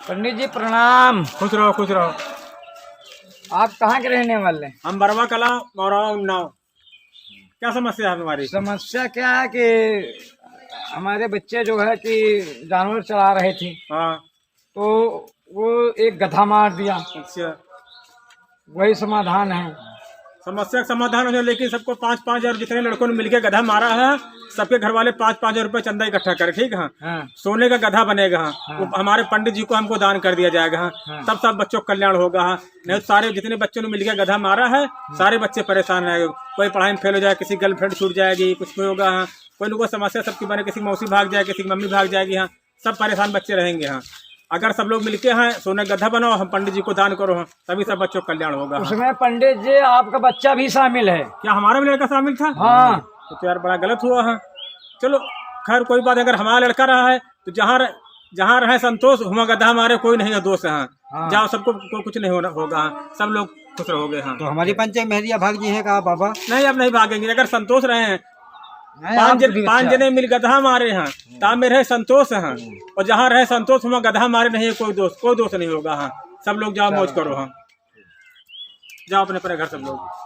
पंडित जी प्रणाम। खुश रहो खुश रहो। आप कहाँ के रहने वाले हैं? हम बरवा कला गौरव उन्नाव। क्या समस्या है तुम्हारी? समस्या क्या है कि हमारे बच्चे जो है कि जानवर चला रहे थे, हाँ। तो वो एक गधा मार दिया। अच्छा, वही समाधान है। समस्या का समाधान हो जाए, लेकिन सबको 5,000 जितने लड़कों ने मिलकर गधा मारा है, सबके घर वाले 5,000 रुपए चंदा इकट्ठा करे, ठीक है? हाँ। सोने का गधा बनेगा। हाँ। वो हमारे पंडित जी को हमको दान कर दिया जाएगा। हाँ। तब सब बच्चों का कल्याण होगा। नहीं तो सारे जितने बच्चों ने मिलकर गधा मारा है, सारे बच्चे परेशान रहेंगे। कोई पढ़ाई में फेल हो जाए, किसी गर्लफ्रेंड छूट जाएगी, कुछ भी होगा। हाँ, कोई न कोई समस्या सबकी बने, किसी की मौसी भाग जाए, किसी की मम्मी भाग जाएगी। हाँ, सब परेशान बच्चे रहेंगे। हाँ, अगर सब लोग मिलके हैं सोने गधा बनाओ, हम पंडित जी को दान करो, हाँ, तभी सब बच्चों का कल्याण होगा। उसमें पंडित जी आपका बच्चा भी शामिल है। क्या हमारा भी लड़का शामिल था? हाँ। तो यार बड़ा गलत हुआ है। चलो खैर कोई बात, अगर हमारा लड़का रहा है तो जहाँ रहे संतोष, हुआ गधा हमारे कोई नहीं है दोस्त है। हाँ। जाओ, सबको कुछ नहीं होगा। हाँ, सब लोग खुश रहोगे। हाँ, तो हमारी पंचायत मेहरिया भाग जी है कहा बाबा? नहीं अब नहीं भागेंगे। अगर संतोष रहे हैं, आपके भी पांच बच्चा। जने मिल गधा मारे हैं, ताम में रहे संतोष हैं। और जहाँ रहे संतोष, हुआ गधा मारे नहीं है कोई दोस्त नहीं होगा। हाँ, सब लोग जाओ मौज करो। हाँ, जाओ अपने घर सब लोग।